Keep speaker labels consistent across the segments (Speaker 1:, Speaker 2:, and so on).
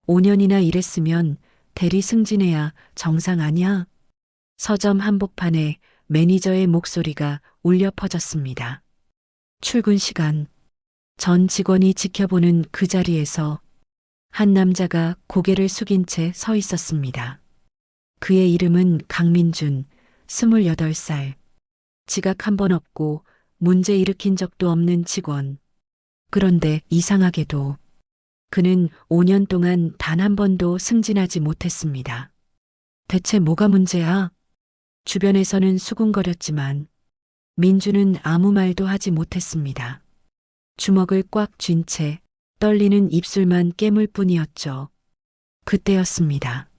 Speaker 1: 5년이나 일했으면 대리 승진해야 정상 아냐? 서점 한복판에 매니저의 목소리가 울려 퍼졌습니다. 출근 시간. 전 직원이 지켜보는 그 자리에서 한 남자가 고개를 숙인 채 서 있었습니다. 그의 이름은 강민준, 28살. 지각 한 번 없고 문제 일으킨 적도 없는 직원. 그런데 이상하게도 그는 5년 동안 단 한 번도 승진하지 못했습니다. 대체 뭐가 문제야? 주변에서는 수군거렸지만 민주는 아무 말도 하지 못했습니다. 주먹을 꽉 쥔 채 떨리는 입술만 깨물 뿐이었죠. 그때였습니다.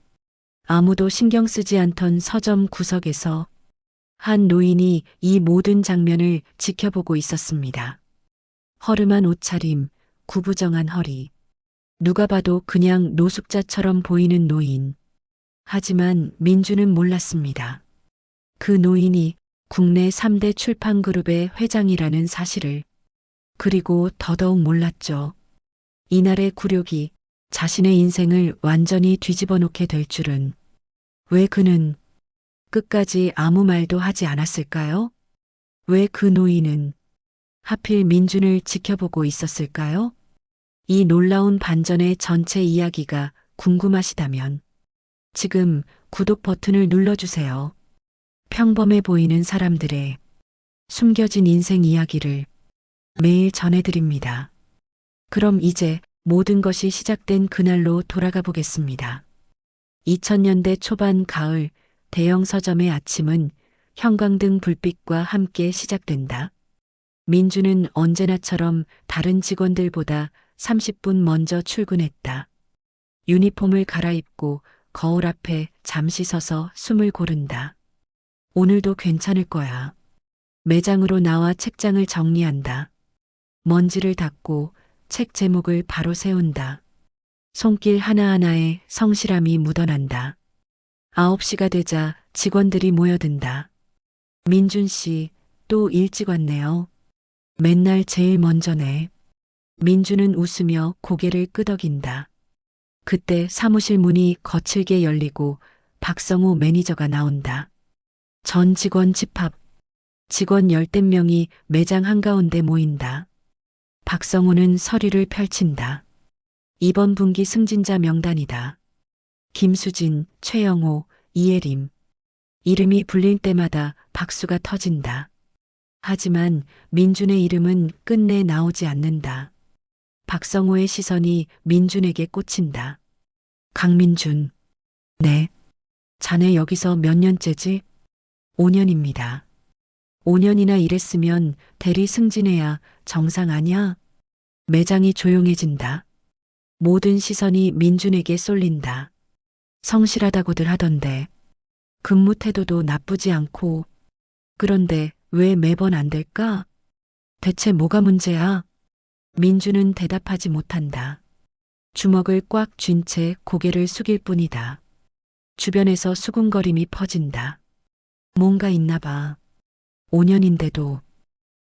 Speaker 1: 아무도 신경 쓰지 않던 서점 구석에서 한 노인이 이 모든 장면을 지켜보고 있었습니다. 허름한 옷차림, 구부정한 허리. 누가 봐도 그냥 노숙자처럼 보이는 노인. 하지만 민주는 몰랐습니다. 그 노인이 국내 3대 출판그룹의 회장이라는 사실을. 그리고 더더욱 몰랐죠. 이날의 굴욕이 자신의 인생을 완전히 뒤집어 놓게 될 줄은. 왜 그는 끝까지 아무 말도 하지 않았을까요? 왜 그 노인은 하필 민준을 지켜보고 있었을까요? 이 놀라운 반전의 전체 이야기가 궁금하시다면 지금 구독 버튼을 눌러주세요. 평범해 보이는 사람들의 숨겨진 인생 이야기를 매일 전해드립니다. 그럼 이제 모든 것이 시작된 그날로 돌아가 보겠습니다. 2000년대 초반 가을 대형 서점의 아침은 형광등 불빛과 함께 시작된다. 민주는 언제나처럼 다른 직원들보다 30분 먼저 출근했다. 유니폼을 갈아입고 거울 앞에 잠시 서서 숨을 고른다. 오늘도 괜찮을 거야. 매장으로 나와 책장을 정리한다. 먼지를 닦고 책 제목을 바로 세운다. 손길 하나하나에 성실함이 묻어난다. 9시가 되자 직원들이 모여든다. 민준 씨, 또 일찍 왔네요. 맨날 제일 먼저네. 민주는 웃으며 고개를 끄덕인다. 그때 사무실 문이 거칠게 열리고 박성우 매니저가 나온다. 전 직원 집합. 직원 열댓 명이 매장 한가운데 모인다. 박성우는 서류를 펼친다. 이번 분기 승진자 명단이다. 김수진, 최영호, 이예림. 이름이 불릴 때마다 박수가 터진다. 하지만 민준의 이름은 끝내 나오지 않는다. 박성호의 시선이 민준에게 꽂힌다. 강민준. 네. 자네 여기서 몇 년째지? 5년입니다. 5년이나 일했으면 대리 승진해야 정상 아냐? 매장이 조용해진다. 모든 시선이 민준에게 쏠린다. 성실하다고들 하던데 근무 태도도 나쁘지 않고. 그런데 왜 매번 안 될까? 대체 뭐가 문제야? 민주는 대답하지 못한다. 주먹을 꽉 쥔 채 고개를 숙일 뿐이다. 주변에서 수군거림이 퍼진다. 뭔가 있나 봐. 5년인데도.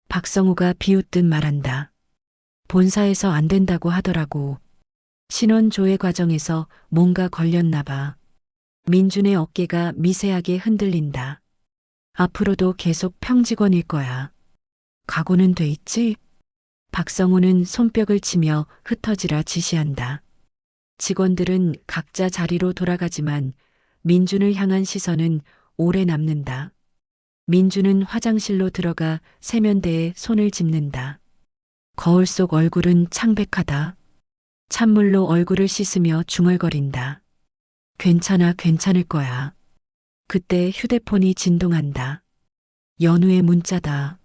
Speaker 1: 박성우가 비웃듯 말한다. 본사에서 안 된다고 하더라고. 신원 조회 과정에서 뭔가 걸렸나 봐. 민준의 어깨가 미세하게 흔들린다. 앞으로도 계속 평직원일 거야. 각오는 돼 있지? 박성우는 손뼉을 치며 흩어지라 지시한다. 직원들은 각자 자리로 돌아가지만 민준을 향한 시선은 오래 남는다. 민준은 화장실로 들어가 세면대에 손을 짚는다. 거울 속 얼굴은 창백하다. 찬물로 얼굴을 씻으며 중얼거린다. 괜찮아, 괜찮을 거야. 그때 휴대폰이 진동한다. 연우의 문자다.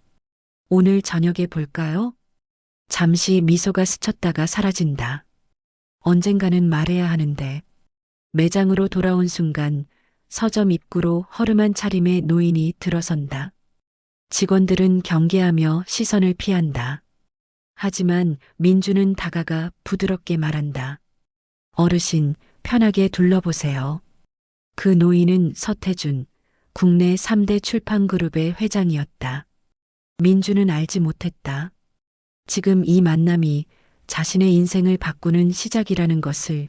Speaker 1: 오늘 저녁에 볼까요? 잠시 미소가 스쳤다가 사라진다. 언젠가는 말해야 하는데. 매장으로 돌아온 순간 서점 입구로 허름한 차림의 노인이 들어선다. 직원들은 경계하며 시선을 피한다. 하지만 민주는 다가가 부드럽게 말한다. 어르신, 편하게 둘러보세요. 그 노인은 서태준, 국내 3대 출판그룹의 회장이었다. 민주는 알지 못했다. 지금 이 만남이 자신의 인생을 바꾸는 시작이라는 것을.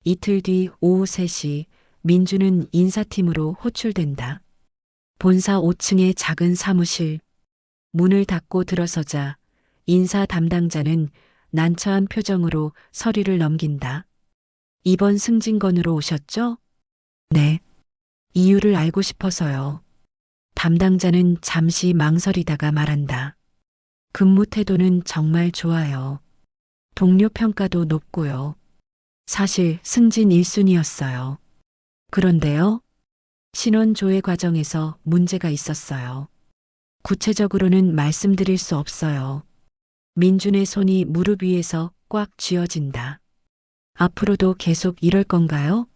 Speaker 1: 이틀 뒤 오후 3시 민주는 인사팀으로 호출된다. 본사 5층의 작은 사무실. 문을 닫고 들어서자 인사 담당자는 난처한 표정으로 서류를 넘긴다. 이번 승진건으로 오셨죠? 네. 이유를 알고 싶어서요. 담당자는 잠시 망설이다가 말한다. 근무 태도는 정말 좋아요. 동료 평가도 높고요. 사실 승진 1순위였어요. 그런데요, 신원 조회 과정에서 문제가 있었어요. 구체적으로는 말씀드릴 수 없어요. 민준의 손이 무릎 위에서 꽉 쥐어진다. 앞으로도 계속 이럴 건가요?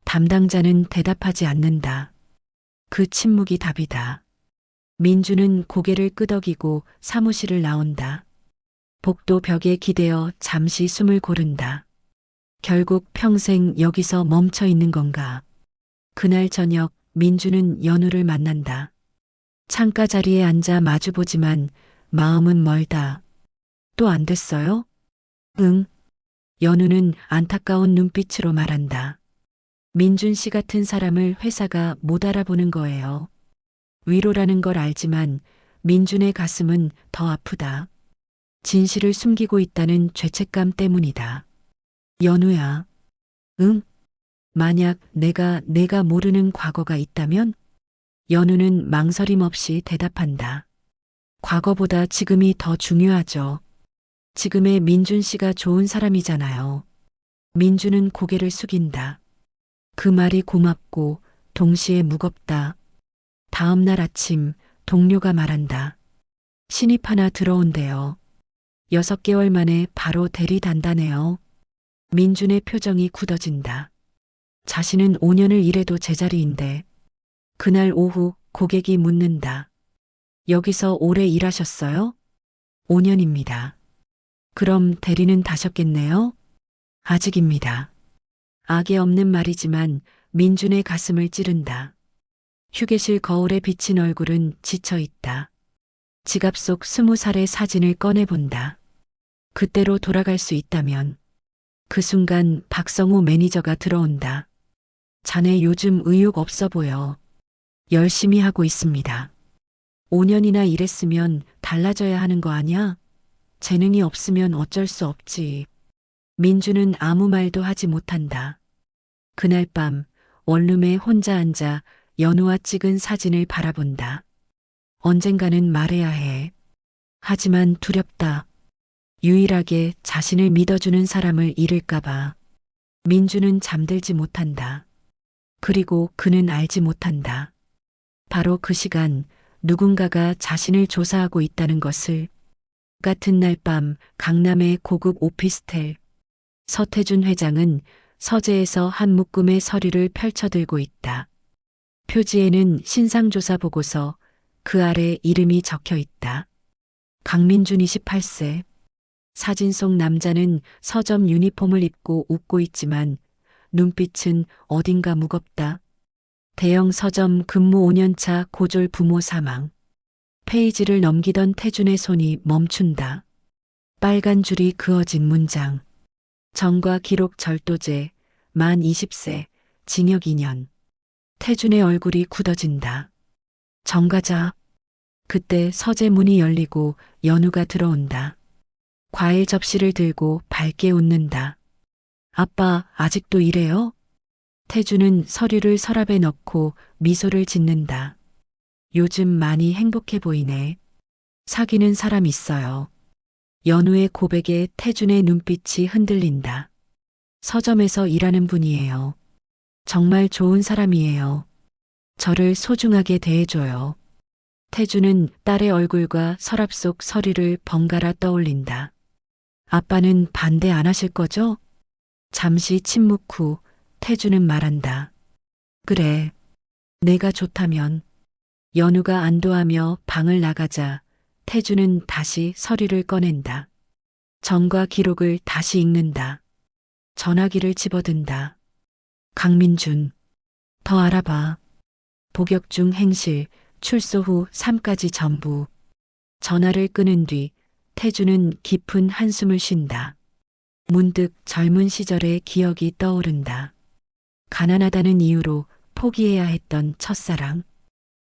Speaker 1: 담당자는 대답하지 않는다. 그 침묵이 답이다. 민주는 고개를 끄덕이고 사무실을 나온다. 복도 벽에 기대어 잠시 숨을 고른다. 결국 평생 여기서 멈춰 있는 건가? 그날 저녁 민주는 연우를 만난다. 창가 자리에 앉아 마주보지만 마음은 멀다. 또 안 됐어요? 응. 연우는 안타까운 눈빛으로 말한다. 민준 씨 같은 사람을 회사가 못 알아보는 거예요. 위로라는 걸 알지만 민준의 가슴은 더 아프다. 진실을 숨기고 있다는 죄책감 때문이다. 연우야. 응? 만약 내가 모르는 과거가 있다면? 연우는 망설임 없이 대답한다. 과거보다 지금이 더 중요하죠. 지금의 민준 씨가 좋은 사람이잖아요. 민준은 고개를 숙인다. 그 말이 고맙고 동시에 무겁다. 다음 날 아침 동료가 말한다. 신입 하나 들어온대요. 6개월 만에 바로 대리 단다네요. 민준의 표정이 굳어진다. 자신은 5년을 일해도 제자리인데 그날 오후 고객이 묻는다. 여기서 오래 일하셨어요? 5년입니다. 그럼 대리는 다셨겠네요? 아직입니다. 악의 없는 말이지만 민준의 가슴을 찌른다. 휴게실 거울에 비친 얼굴은 지쳐 있다. 지갑 속 20살의 사진을 꺼내본다. 그때로 돌아갈 수 있다면. 그 순간 박성우 매니저가 들어온다. 자네 요즘 의욕 없어 보여. 열심히 하고 있습니다. 5년이나 일했으면 달라져야 하는 거 아냐? 재능이 없으면 어쩔 수 없지. 민주는 아무 말도 하지 못한다. 그날 밤 원룸에 혼자 앉아 연우와 찍은 사진을 바라본다. 언젠가는 말해야 해. 하지만 두렵다. 유일하게 자신을 믿어주는 사람을 잃을까봐. 민주는 잠들지 못한다. 그리고 그는 알지 못한다. 바로 그 시간 누군가가 자신을 조사하고 있다는 것을. 같은 날 밤 강남의 고급 오피스텔. 서태준 회장은 서재에서 한 묶음의 서류를 펼쳐들고 있다. 표지에는 신상조사 보고서, 그 아래 이름이 적혀 있다. 강민준 28세. 사진 속 남자는 서점 유니폼을 입고 웃고 있지만 눈빛은 어딘가 무겁다. 대형 서점 근무 5년차 고졸 부모 사망. 페이지를 넘기던 태준의 손이 멈춘다. 빨간 줄이 그어진 문장. 정과 기록 절도죄, 만 20세, 징역 2년. 태준의 얼굴이 굳어진다. 정가자. 그때 서재 문이 열리고 연우가 들어온다. 과일 접시를 들고 밝게 웃는다. 아빠, 아직도 이래요? 태준은 서류를 서랍에 넣고 미소를 짓는다. 요즘 많이 행복해 보이네. 사귀는 사람 있어요. 연우의 고백에 태준의 눈빛이 흔들린다. 서점에서 일하는 분이에요. 정말 좋은 사람이에요. 저를 소중하게 대해줘요. 태준은 딸의 얼굴과 서랍 속 서류를 번갈아 떠올린다. 아빠는 반대 안 하실 거죠? 잠시 침묵 후 태준은 말한다. 그래. 내가 좋다면. 연우가 안도하며 방을 나가자 태준은 다시 서류를 꺼낸다. 정과 기록을 다시 읽는다. 전화기를 집어든다. 강민준. 더 알아봐. 복역 중 행실, 출소 후 3까지 전부. 전화를 끊은 뒤 태준은 깊은 한숨을 쉰다. 문득 젊은 시절의 기억이 떠오른다. 가난하다는 이유로 포기해야 했던 첫사랑.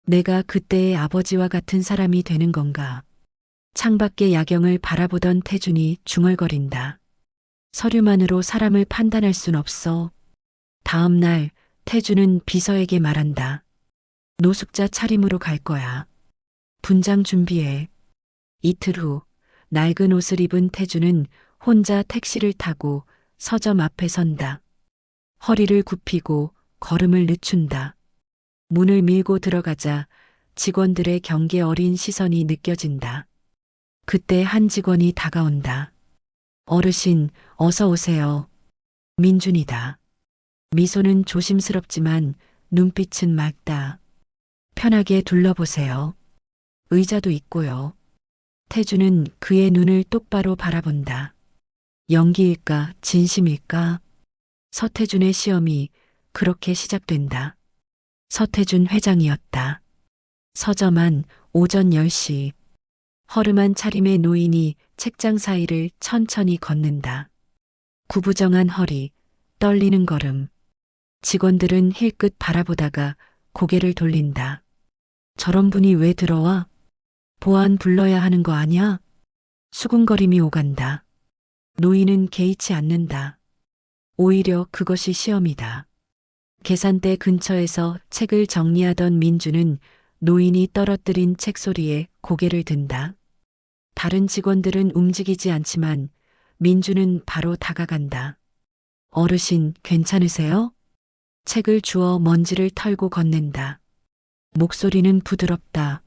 Speaker 1: 내가 그때의 아버지와 같은 사람이 되는 건가? 창밖의 야경을 바라보던 태준이 중얼거린다. 서류만으로 사람을 판단할 순 없어. 다음 날 태준은 비서에게 말한다. 노숙자 차림으로 갈 거야. 분장 준비해. 이틀 후 낡은 옷을 입은 태준은 혼자 택시를 타고 서점 앞에 선다. 허리를 굽히고 걸음을 늦춘다. 문을 밀고 들어가자 직원들의 경계 어린 시선이 느껴진다. 그때 한 직원이 다가온다. 어르신, 어서 오세요. 민준이다. 미소는 조심스럽지만 눈빛은 맑다. 편하게 둘러보세요. 의자도 있고요. 태주는 그의 눈을 똑바로 바라본다. 연기일까, 진심일까? 서태준의 시험이 그렇게 시작된다. 서태준 회장이었다. 서점 안 오전 10시. 허름한 차림의 노인이 책장 사이를 천천히 걷는다. 구부정한 허리, 떨리는 걸음. 직원들은 힐끗 바라보다가 고개를 돌린다. 저런 분이 왜 들어와? 보안 불러야 하는 거 아니야? 수군거림이 오간다. 노인은 개의치 않는다. 오히려 그것이 시험이다. 계산대 근처에서 책을 정리하던 민주는 노인이 떨어뜨린 책 소리에 고개를 든다. 다른 직원들은 움직이지 않지만 민주는 바로 다가간다. 어르신, 괜찮으세요? 책을 주워 먼지를 털고 건넨다. 목소리는 부드럽다.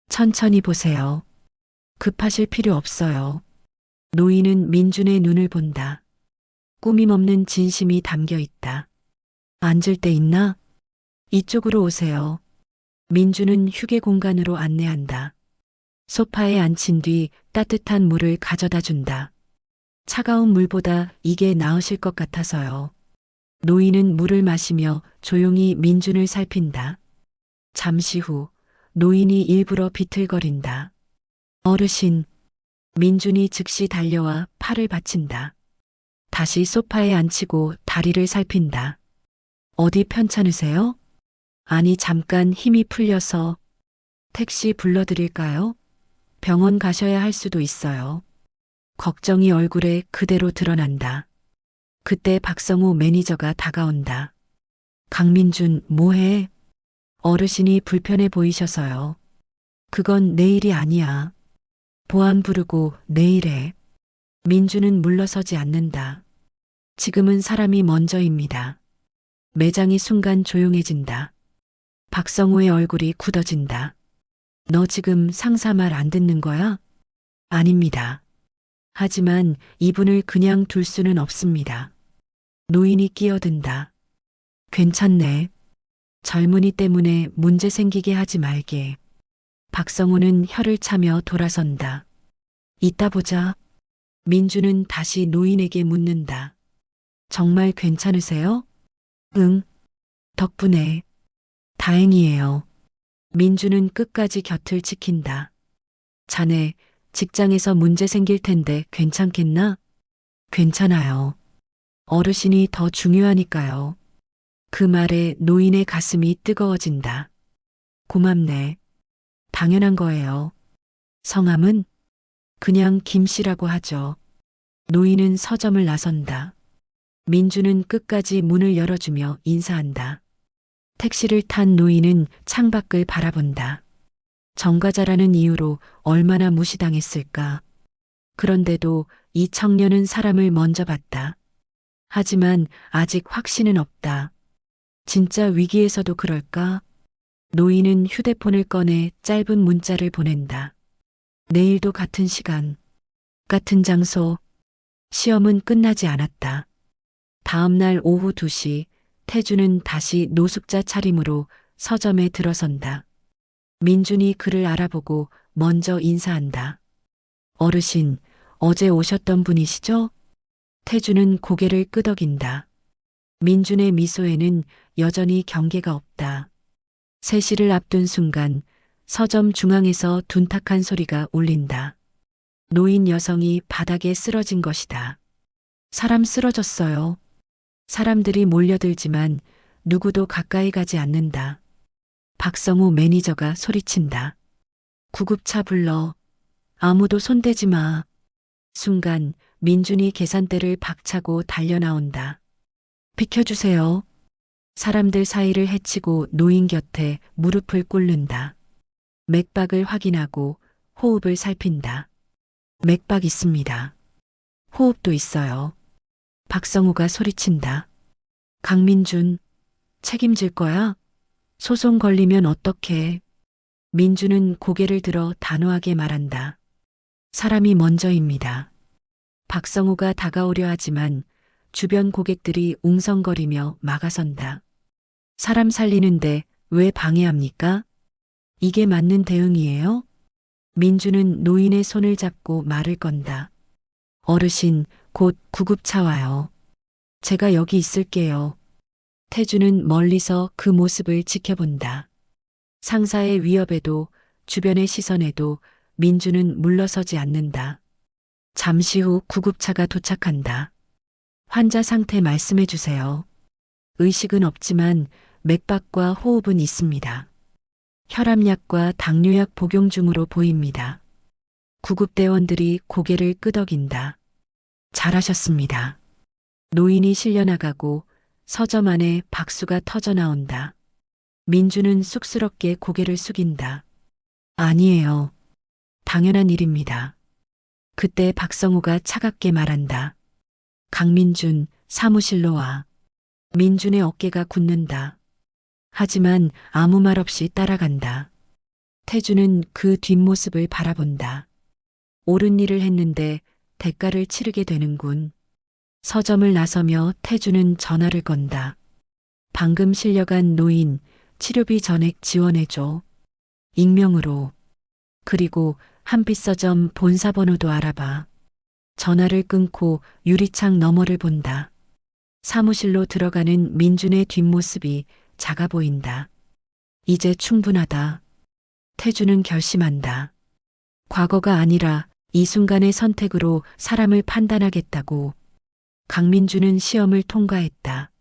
Speaker 1: 천천히 보세요. 급하실 필요 없어요. 노인은 민준의 눈을 본다. 꾸밈 없는 진심이 담겨 있다. 앉을 데 있나? 이쪽으로 오세요. 민준은 휴게 공간으로 안내한다. 소파에 앉힌 뒤 따뜻한 물을 가져다 준다. 차가운 물보다 이게 나으실 것 같아서요. 노인은 물을 마시며 조용히 민준을 살핀다. 잠시 후 노인이 일부러 비틀거린다. 어르신. 민준이 즉시 달려와 팔을 받친다. 다시 소파에 앉히고 다리를 살핀다. 어디 편찮으세요? 아니, 잠깐 힘이 풀려서. 택시 불러드릴까요? 병원 가셔야 할 수도 있어요. 걱정이 얼굴에 그대로 드러난다. 그때 박성우 매니저가 다가온다. 강민준, 뭐해? 어르신이 불편해 보이셔서요. 그건 내일이 아니야. 보안 부르고 내일 해. 민준은 물러서지 않는다. 지금은 사람이 먼저입니다. 매장이 순간 조용해진다. 박성우의 얼굴이 굳어진다. 너 지금 상사 말 안 듣는 거야? 아닙니다. 하지만 이분을 그냥 둘 수는 없습니다. 노인이 끼어든다. 괜찮네. 젊은이 때문에 문제 생기게 하지 말게. 박성우는 혀를 차며 돌아선다. 이따 보자. 민주는 다시 노인에게 묻는다. 정말 괜찮으세요? 응. 덕분에. 다행이에요. 민주는 끝까지 곁을 지킨다. 자네, 직장에서 문제 생길 텐데 괜찮겠나? 괜찮아요. 어르신이 더 중요하니까요. 그 말에 노인의 가슴이 뜨거워진다. 고맙네. 당연한 거예요. 성함은? 그냥 김씨라고 하죠. 노인은 서점을 나선다. 민주는 끝까지 문을 열어주며 인사한다. 택시를 탄 노인은 창밖을 바라본다. 정과자라는 이유로 얼마나 무시당했을까. 그런데도 이 청년은 사람을 먼저 봤다. 하지만 아직 확신은 없다. 진짜 위기에서도 그럴까? 노인은 휴대폰을 꺼내 짧은 문자를 보낸다. 내일도 같은 시간, 같은 장소. 시험은 끝나지 않았다. 다음 날 오후 2시 태주는 다시 노숙자 차림으로 서점에 들어선다. 민준이 그를 알아보고 먼저 인사한다. 어르신, 어제 오셨던 분이시죠? 태주는 고개를 끄덕인다. 민준의 미소에는 여전히 경계가 없다. 3시를 앞둔 순간 서점 중앙에서 둔탁한 소리가 울린다. 노인 여성이 바닥에 쓰러진 것이다. 사람 쓰러졌어요. 사람들이 몰려들지만 누구도 가까이 가지 않는다. 박성우 매니저가 소리친다. 구급차 불러. 아무도 손대지 마. 순간 민준이 계산대를 박차고 달려나온다. 비켜주세요. 사람들 사이를 헤치고 노인 곁에 무릎을 꿇는다. 맥박을 확인하고 호흡을 살핀다. 맥박 있습니다. 호흡도 있어요. 박성우가 소리친다. 강민준, 책임질 거야? 소송 걸리면 어떡해? 민준은 고개를 들어 단호하게 말한다. 사람이 먼저입니다. 박성우가 다가오려 하지만 주변 고객들이 웅성거리며 막아선다. 사람 살리는데 왜 방해합니까? 이게 맞는 대응이에요? 민주는 노인의 손을 잡고 말을 건다. 어르신, 곧 구급차 와요. 제가 여기 있을게요. 태주는 멀리서 그 모습을 지켜본다. 상사의 위협에도 주변의 시선에도 민주는 물러서지 않는다. 잠시 후 구급차가 도착한다. 환자 상태 말씀해 주세요. 의식은 없지만 맥박과 호흡은 있습니다. 혈압약과 당뇨약 복용 중으로 보입니다. 구급대원들이 고개를 끄덕인다. 잘하셨습니다. 노인이 실려나가고 서점 안에 박수가 터져 나온다. 민주는 쑥스럽게 고개를 숙인다. 아니에요. 당연한 일입니다. 그때 박성우가 차갑게 말한다. 강민준, 사무실로 와. 민준의 어깨가 굳는다. 하지만 아무 말 없이 따라간다. 태주는 그 뒷모습을 바라본다. 옳은 일을 했는데 대가를 치르게 되는군. 서점을 나서며 태주는 전화를 건다. 방금 실려간 노인, 치료비 전액 지원해줘. 익명으로. 그리고 한빛서점 본사 번호도 알아봐. 전화를 끊고 유리창 너머를 본다. 사무실로 들어가는 민준의 뒷모습이 작아 보인다. 이제 충분하다. 태주는 결심한다. 과거가 아니라 이 순간의 선택으로 사람을 판단하겠다고. 강민주는 시험을 통과했다.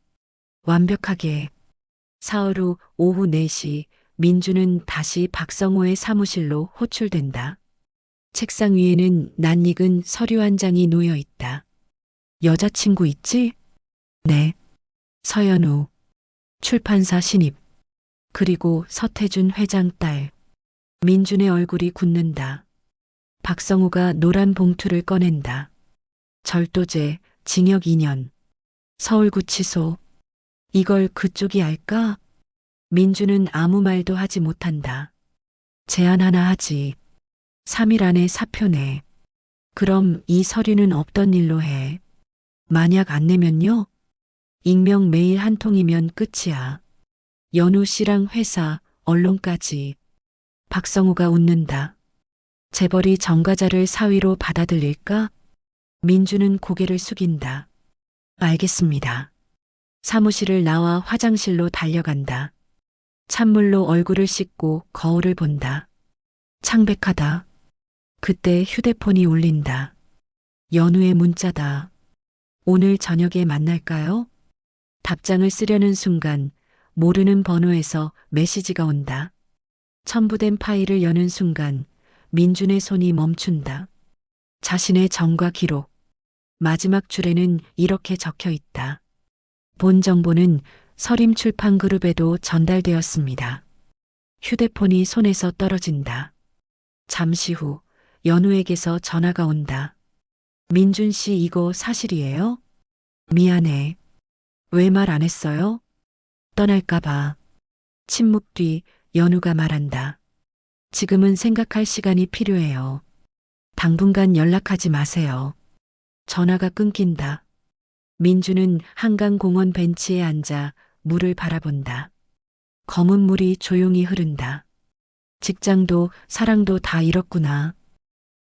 Speaker 1: 완벽하게. 사흘 후 오후 4시 민주는 다시 박성호의 사무실로 호출된다. 책상 위에는 낯익은 서류 한 장이 놓여 있다. 여자친구 있지? 네. 서연우. 출판사 신입. 그리고 서태준 회장 딸. 민준의 얼굴이 굳는다. 박성우가 노란 봉투를 꺼낸다. 절도죄, 징역 2년. 서울구치소. 이걸 그쪽이 알까? 민준은 아무 말도 하지 못한다. 제안 하나 하지. 3일 안에 사표 내. 그럼 이 서류는 없던 일로 해. 만약 안 내면요? 익명 메일 한 통이면 끝이야. 연우 씨랑 회사, 언론까지. 박성우가 웃는다. 재벌이 정과자를 사위로 받아들일까? 민주는 고개를 숙인다. 알겠습니다. 사무실을 나와 화장실로 달려간다. 찬물로 얼굴을 씻고 거울을 본다. 창백하다. 그때 휴대폰이 울린다. 연우의 문자다. 오늘 저녁에 만날까요? 답장을 쓰려는 순간 모르는 번호에서 메시지가 온다. 첨부된 파일을 여는 순간 민준의 손이 멈춘다. 자신의 전과 기록. 마지막 줄에는 이렇게 적혀 있다. 본 정보는 서림 출판 그룹에도 전달되었습니다. 휴대폰이 손에서 떨어진다. 잠시 후 연우에게서 전화가 온다. 민준 씨 이거 사실이에요? 미안해. 왜 말 안 했어요? 떠날까 봐. 침묵 뒤 연우가 말한다. 지금은 생각할 시간이 필요해요. 당분간 연락하지 마세요. 전화가 끊긴다. 민주는 한강공원 벤치에 앉아 물을 바라본다. 검은 물이 조용히 흐른다. 직장도 사랑도 다 잃었구나.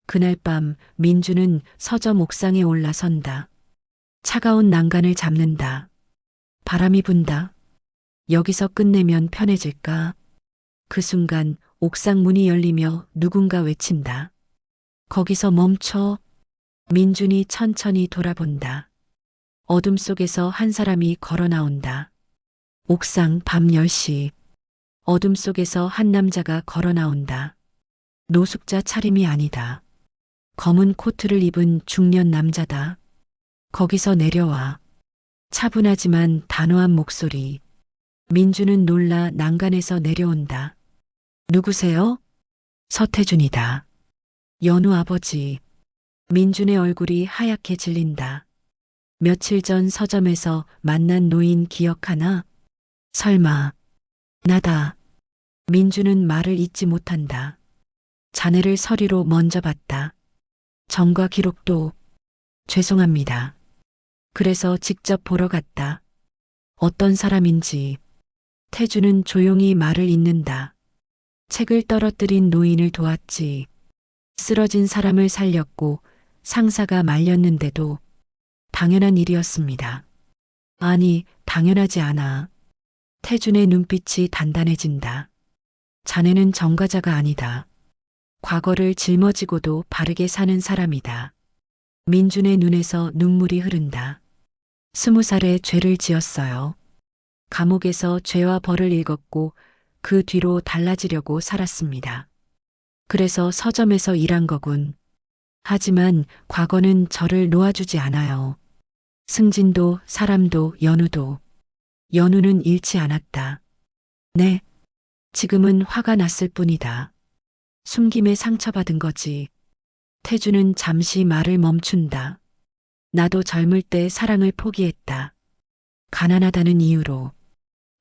Speaker 1: 그날 밤 민주는 서점 옥상에 올라선다. 차가운 난간을 잡는다. 바람이 분다. 여기서 끝내면 편해질까? 그 순간 옥상 문이 열리며 누군가 외친다. 거기서 멈춰. 민준이 천천히 돌아본다. 어둠 속에서 한 사람이 걸어 나온다. 옥상 밤 10시. 어둠 속에서 한 남자가 걸어 나온다. 노숙자 차림이 아니다. 검은 코트를 입은 중년 남자다. 거기서 내려와. 차분하지만 단호한 목소리. 민주는 놀라 난간에서 내려온다. 누구세요? 서태준이다. 연우 아버지. 민준의 얼굴이 하얗게 질린다. 며칠 전 서점에서 만난 노인 기억하나? 설마. 나다. 민주는 말을 잇지 못한다. 자네를 서리로 먼저 봤다. 전과 기록도. 죄송합니다. 그래서 직접 보러 갔다. 어떤 사람인지. 태주는 조용히 말을 잇는다. 책을 떨어뜨린 노인을 도왔지. 쓰러진 사람을 살렸고 상사가 말렸는데도 당연한 일이었습니다. 아니, 당연하지 않아. 태준의 눈빛이 단단해진다. 자네는 전과자가 아니다. 과거를 짊어지고도 바르게 사는 사람이다. 민준의 눈에서 눈물이 흐른다. 20살에 죄를 지었어요. 감옥에서 죄와 벌을 읽었고 그 뒤로 달라지려고 살았습니다. 그래서 서점에서 일한 거군. 하지만 과거는 저를 놓아주지 않아요. 승진도 사람도 연우도. 연우는 잃지 않았다. 네. 지금은 화가 났을 뿐이다. 숨김에 상처받은 거지. 태주는 잠시 말을 멈춘다. 나도 젊을 때 사랑을 포기했다. 가난하다는 이유로.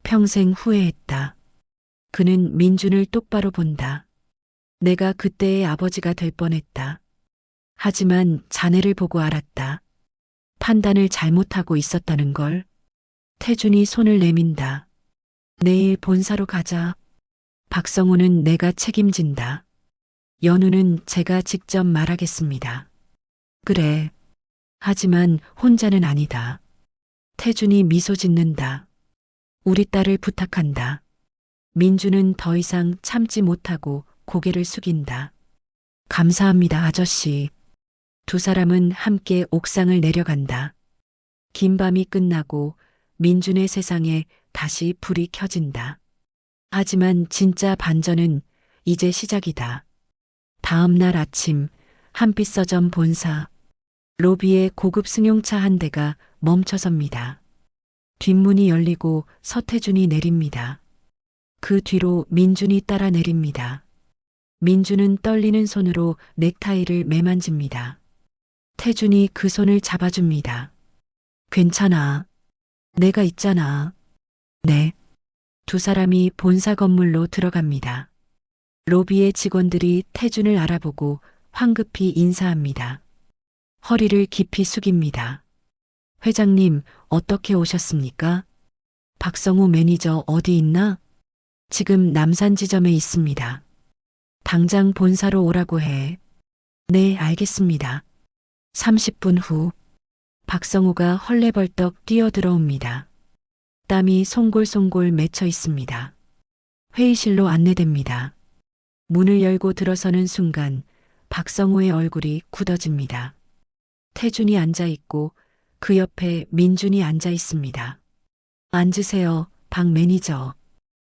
Speaker 1: 평생 후회했다. 그는 민준을 똑바로 본다. 내가 그때의 아버지가 될 뻔했다. 하지만 자네를 보고 알았다. 판단을 잘못하고 있었다는 걸. 태준이 손을 내민다. 내일 본사로 가자. 박성우는 내가 책임진다. 연우는 제가 직접 말하겠습니다. 그래. 하지만 혼자는 아니다. 태준이 미소 짓는다. 우리 딸을 부탁한다. 민주는 더 이상 참지 못하고 고개를 숙인다. 감사합니다, 아저씨. 두 사람은 함께 옥상을 내려간다. 긴 밤이 끝나고 민준의 세상에 다시 불이 켜진다. 하지만 진짜 반전은 이제 시작이다. 다음 날 아침 한빛 서점 본사. 로비에 고급 승용차 한 대가 멈춰섭니다. 뒷문이 열리고 서태준이 내립니다. 그 뒤로 민준이 따라 내립니다. 민준은 떨리는 손으로 넥타이를 매만집니다. 태준이 그 손을 잡아줍니다. 괜찮아. 내가 있잖아. 네. 두 사람이 본사 건물로 들어갑니다. 로비의 직원들이 태준을 알아보고 황급히 인사합니다. 허리를 깊이 숙입니다. 회장님, 어떻게 오셨습니까? 박성우 매니저 어디 있나? 지금 남산지점에 있습니다. 당장 본사로 오라고 해. 네, 알겠습니다. 30분 후 박성우가 헐레벌떡 뛰어들어옵니다. 땀이 송골송골 맺혀 있습니다. 회의실로 안내됩니다. 문을 열고 들어서는 순간 박성우의 얼굴이 굳어집니다. 태준이 앉아 있고 그 옆에 민준이 앉아 있습니다. 앉으세요, 박 매니저.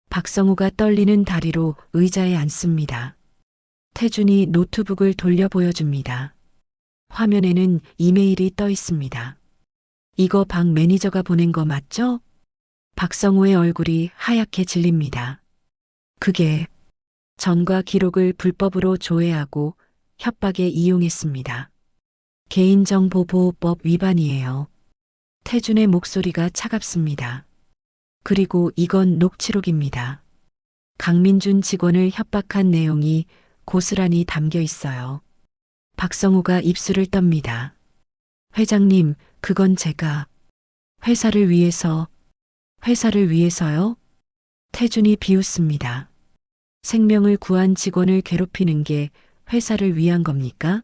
Speaker 1: 박성우가 떨리는 다리로 의자에 앉습니다. 태준이 노트북을 돌려 보여줍니다. 화면에는 이메일이 떠 있습니다. 이거 박 매니저가 보낸 거 맞죠? 박성우의 얼굴이 하얗게 질립니다. 그게 전과 기록을 불법으로 조회하고 협박에 이용했습니다. 개인정보보호법 위반이에요. 태준의 목소리가 차갑습니다. 그리고 이건 녹취록입니다. 강민준 직원을 협박한 내용이 고스란히 담겨 있어요. 박성우가 입술을 떱니다. 회장님, 그건 제가 회사를 위해서요? 태준이 비웃습니다. 생명을 구한 직원을 괴롭히는 게 회사를 위한 겁니까?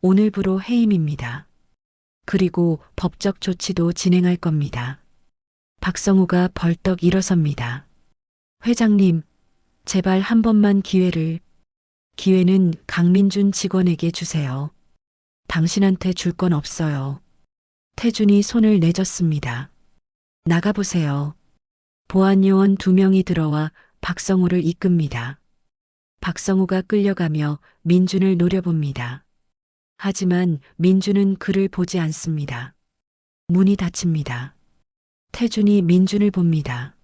Speaker 1: 오늘부로 해임입니다. 그리고 법적 조치도 진행할 겁니다. 박성우가 벌떡 일어섭니다. 회장님, 제발 한 번만 기회는 강민준 직원에게 주세요. 당신한테 줄 건 없어요. 태준이 손을 내젓습니다. 나가보세요. 보안요원 2명이 들어와 박성우를 이끕니다. 박성우가 끌려가며 민준을 노려봅니다. 하지만 민준은 그를 보지 않습니다. 문이 닫힙니다. 태준이 민준을 봅니다.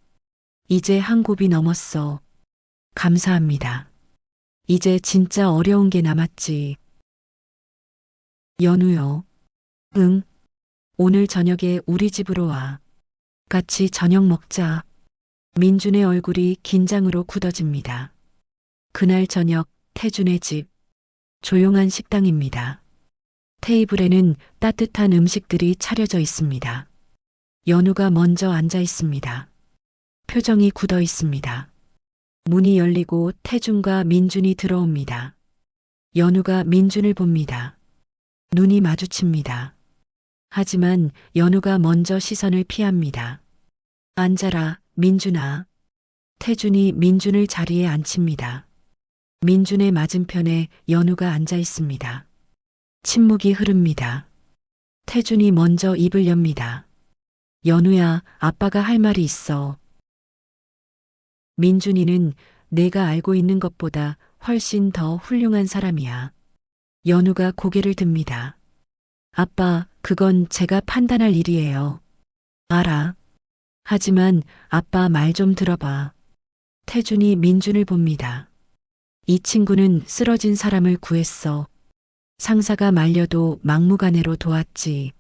Speaker 1: 이제 한 곱이 넘었어. 감사합니다. 이제 진짜 어려운 게 남았지. 연우요. 응. 오늘 저녁에 우리 집으로 와. 같이 저녁 먹자. 민준의 얼굴이 긴장으로 굳어집니다. 그날 저녁 태준의 집. 조용한 식당입니다. 테이블에는 따뜻한 음식들이 차려져 있습니다. 연우가 먼저 앉아 있습니다. 표정이 굳어 있습니다. 문이 열리고 태준과 민준이 들어옵니다. 연우가 민준을 봅니다. 눈이 마주칩니다. 하지만 연우가 먼저 시선을 피합니다. 앉아라, 민준아. 태준이 민준을 자리에 앉힙니다. 민준의 맞은편에 연우가 앉아 있습니다. 침묵이 흐릅니다. 태준이 먼저 입을 엽니다. 연우야, 아빠가 할 말이 있어. 민준이는 내가 알고 있는 것보다 훨씬 더 훌륭한 사람이야. 연우가 고개를 듭니다. 아빠, 그건 제가 판단할 일이에요. 알아. 하지만 아빠 말 좀 들어봐. 태준이 민준을 봅니다. 이 친구는 쓰러진 사람을 구했어. 상사가 말려도 막무가내로 도왔지.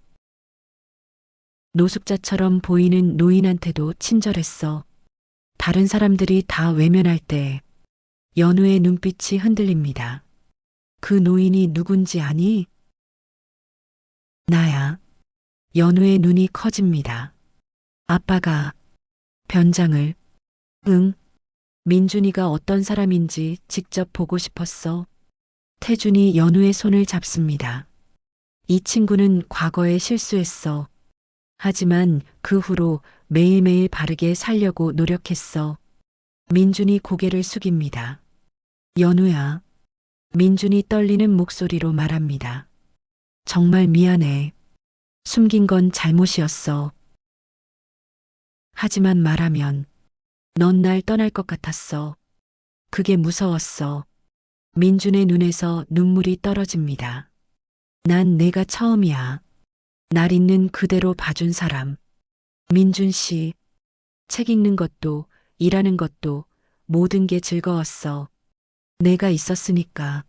Speaker 1: 노숙자처럼 보이는 노인한테도 친절했어. 다른 사람들이 다 외면할 때 연우의 눈빛이 흔들립니다. 그 노인이 누군지 아니? 나야. 연우의 눈이 커집니다. 아빠가 변장을. 응. 민준이가 어떤 사람인지 직접 보고 싶었어. 태준이 연우의 손을 잡습니다. 이 친구는 과거에 실수했어. 하지만 그 후로 매일매일 바르게 살려고 노력했어. 민준이 고개를 숙입니다. 연우야. 민준이 떨리는 목소리로 말합니다. 정말 미안해. 숨긴 건 잘못이었어. 하지만 말하면 넌 날 떠날 것 같았어. 그게 무서웠어. 민준의 눈에서 눈물이 떨어집니다. 난 내가 처음이야. 날 있는 그대로 봐준 사람. 민준 씨, 책 읽는 것도 일하는 것도 모든 게 즐거웠어. 내가 있었으니까.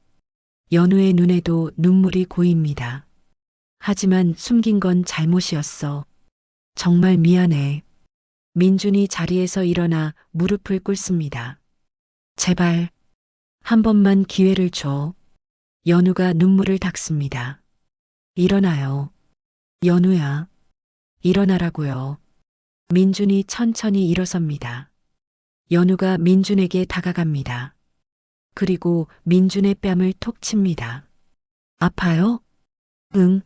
Speaker 1: 연우의 눈에도 눈물이 고입니다. 하지만 숨긴 건 잘못이었어. 정말 미안해. 민준이 자리에서 일어나 무릎을 꿇습니다. 제발, 한 번만 기회를 줘. 연우가 눈물을 닦습니다. 일어나요. 연우야, 일어나라고요. 민준이 천천히 일어섭니다. 연우가 민준에게 다가갑니다. 그리고 민준의 뺨을 톡 칩니다. 아파요? 응.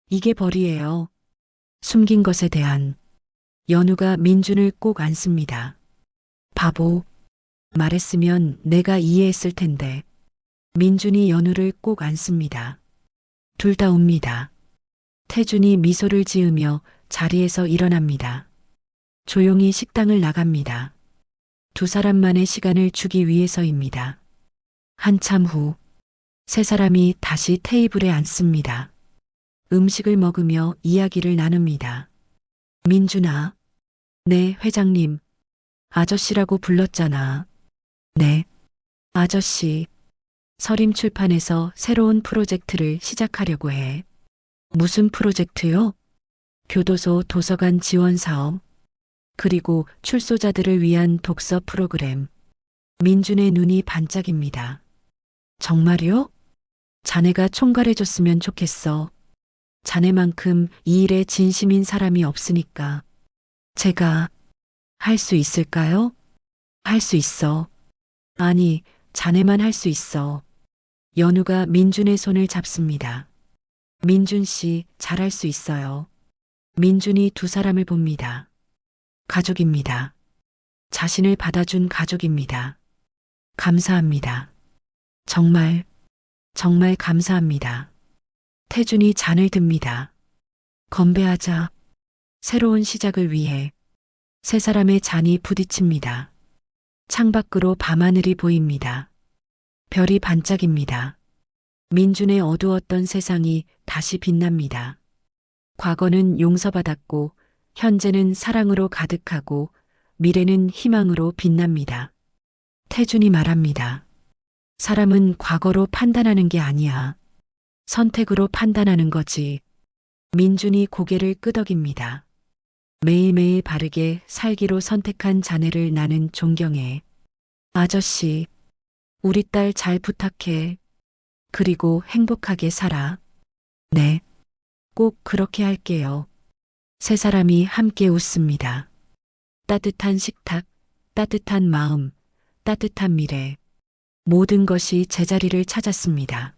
Speaker 1: 이게 벌이에요. 숨긴 것에 대한. 연우가 민준을 꼭 안습니다. 바보. 말했으면 내가 이해했을 텐데. 민준이 연우를 꼭 안습니다. 둘 다 웁니다. 태준이 미소를 지으며 자리에서 일어납니다. 조용히 식당을 나갑니다. 두 사람만의 시간을 주기 위해서입니다. 한참 후, 세 사람이 다시 테이블에 앉습니다. 음식을 먹으며 이야기를 나눕니다. 민준아. 네, 회장님. 아저씨라고 불렀잖아. 네. 아저씨. 서림출판에서 새로운 프로젝트를 시작하려고 해. 무슨 프로젝트요? 교도소 도서관 지원 사업. 그리고 출소자들을 위한 독서 프로그램. 민준의 눈이 반짝입니다. 정말요? 자네가 총괄해줬으면 좋겠어. 자네만큼 이 일에 진심인 사람이 없으니까. 제가 할 수 있을까요? 할 수 있어. 아니, 자네만 할 수 있어. 연우가 민준의 손을 잡습니다. 민준 씨, 잘할 수 있어요. 민준이 두 사람을 봅니다. 가족입니다. 자신을 받아준 가족입니다. 감사합니다. 정말, 정말 감사합니다. 태준이 잔을 듭니다. 건배하자. 새로운 시작을 위해 세 사람의 잔이 부딪힙니다. 창밖으로 밤하늘이 보입니다. 별이 반짝입니다. 민준의 어두웠던 세상이 다시 빛납니다. 과거는 용서받았고, 현재는 사랑으로 가득하고, 미래는 희망으로 빛납니다. 태준이 말합니다. 사람은 과거로 판단하는 게 아니야. 선택으로 판단하는 거지. 민준이 고개를 끄덕입니다. 매일매일 바르게 살기로 선택한 자네를 나는 존경해. 아저씨, 우리 딸 잘 부탁해. 그리고 행복하게 살아. 네, 꼭 그렇게 할게요. 세 사람이 함께 웃습니다. 따뜻한 식탁, 따뜻한 마음, 따뜻한 미래. 모든 것이 제자리를 찾았습니다.